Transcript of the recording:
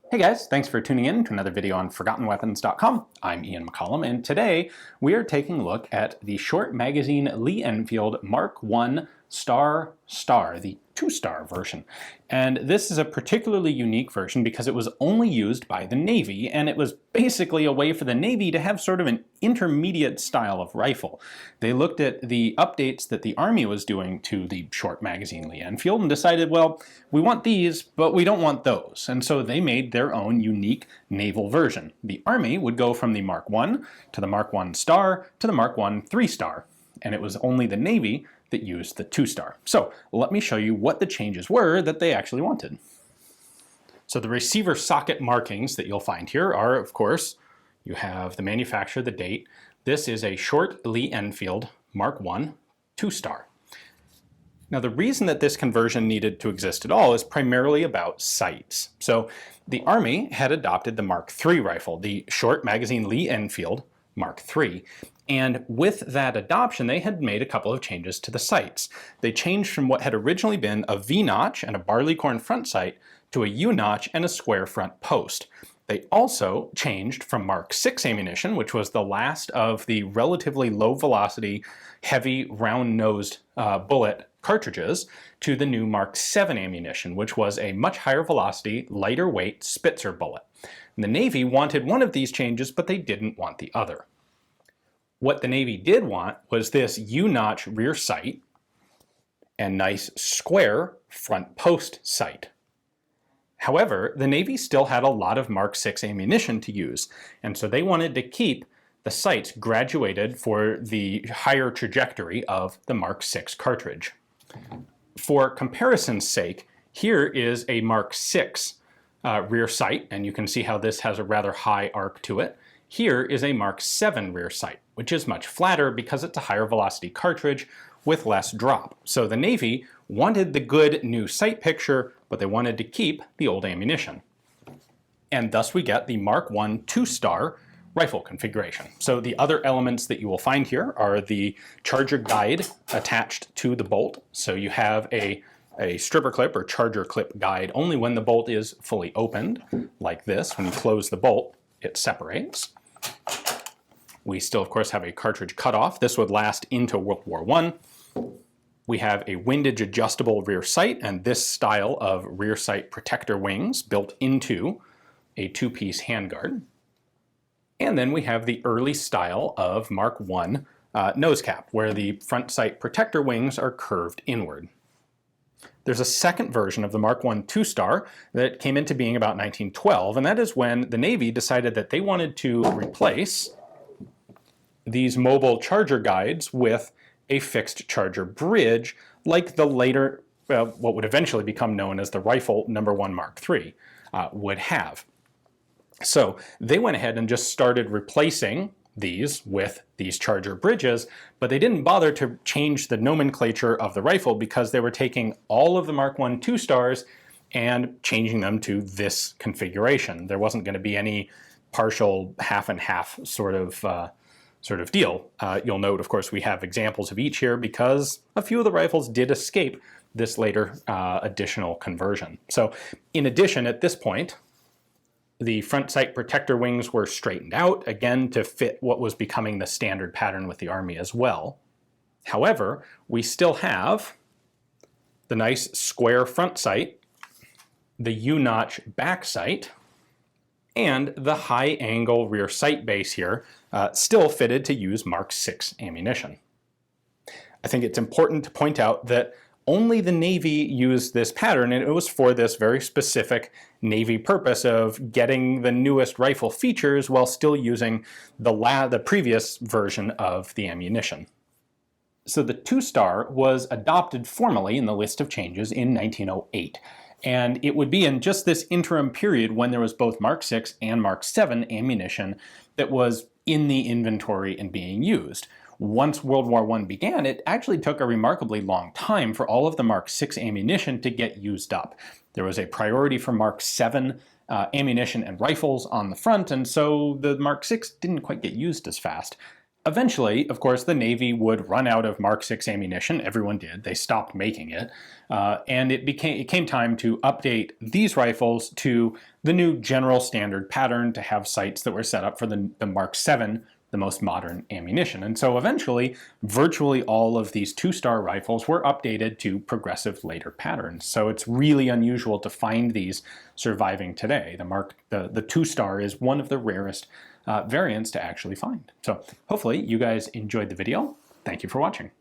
Hey guys, thanks for tuning in to another video on ForgottenWeapons.com. I'm Ian McCollum, and today we are taking a look at the short magazine Lee Enfield Mark I Star, the 2-star version. And this is a particularly unique version because it was only used by the Navy, and it was basically a way for the Navy to have sort of an intermediate style of rifle. They looked at the updates that the Army was doing to the short magazine Lee Enfield and decided, well, we want these, but we don't want those. And so they made their own unique naval version. The Army would go from the Mark I to the Mark I Star to the Mark I 3-star, and it was only the Navy that used the 2-star. So let me show you what the changes were that they actually wanted. So the receiver socket markings that you'll find here are, of course, you have the manufacturer, the date. This is a short Lee Enfield Mark I 2-star. Now the reason that this conversion needed to exist at all is primarily about sights. So the Army had adopted the Mark III rifle, the short magazine Lee Enfield Mark III. And with that adoption, they had made a couple of changes to the sights. They changed from what had originally been a V-notch and a barleycorn front sight to a U-notch and a square front post. They also changed from Mark VI ammunition, which was the last of the relatively low velocity, heavy, round-nosed bullet cartridges, to the new Mark VII ammunition, which was a much higher velocity, lighter weight Spitzer bullet. And the Navy wanted one of these changes, but they didn't want the other. What the Navy did want was this U-notch rear sight and nice square front post sight. However, the Navy still had a lot of Mark VI ammunition to use, and so they wanted to keep the sights graduated for the higher trajectory of the Mark VI cartridge. For comparison's sake, here is a Mark VI rear sight, and you can see how this has a rather high arc to it. Here is a Mark VII rear sight, which is much flatter because it's a higher velocity cartridge with less drop. So the Navy wanted the good new sight picture, but they wanted to keep the old ammunition. And thus we get the Mark I 2-star rifle configuration. So the other elements that you will find here are the charger guide attached to the bolt. So you have a stripper clip or charger clip guide only when the bolt is fully opened, like this. When you close the bolt, it separates. We still, of course, have a cartridge cutoff. This would last into World War I. We have a windage adjustable rear sight, and this style of rear sight protector wings built into a 2-piece handguard. And then we have the early style of Mark I nose cap, where the front sight protector wings are curved inward. There's a second version of the Mark I 2-star that came into being about 1912, and that is when the Navy decided that they wanted to replace these mobile charger guides with a fixed charger bridge, like the later, what would eventually become known as the Rifle No. 1 Mark III would have. So they went ahead and just started replacing these with these charger bridges, but they didn't bother to change the nomenclature of the rifle because they were taking all of the Mark I 2-stars and changing them to this configuration. There wasn't going to be any partial half and half sort of deal. You'll note, of course, we have examples of each here because a few of the rifles did escape this later additional conversion. So in addition, at this point, the front sight protector wings were straightened out, again, to fit what was becoming the standard pattern with the Army as well. However, we still have the nice square front sight, the U-notch back sight, and the high angle rear sight base here, still fitted to use Mark VI ammunition. I think it's important to point out that only the Navy used this pattern, and it was for this very specific Navy purpose of getting the newest rifle features while still using the previous version of the ammunition. So the 2-star was adopted formally in the list of changes in 1908. And it would be in just this interim period when there was both Mark VI and Mark VII ammunition that was in the inventory and being used. Once World War I began, it actually took a remarkably long time for all of the Mark VI ammunition to get used up. There was a priority for Mark VII ammunition and rifles on the front, and so the Mark VI didn't quite get used as fast. Eventually, of course, the Navy would run out of Mark 6 ammunition. Everyone did. They stopped making it. And it came time to update these rifles to the new general standard pattern to have sights that were set up for the Mark 7, the most modern ammunition. And so eventually, virtually all of these 2-star rifles were updated to progressive later patterns. So it's really unusual to find these surviving today. The 2-star is one of the rarest variants to actually find. So hopefully you guys enjoyed the video. Thank you for watching.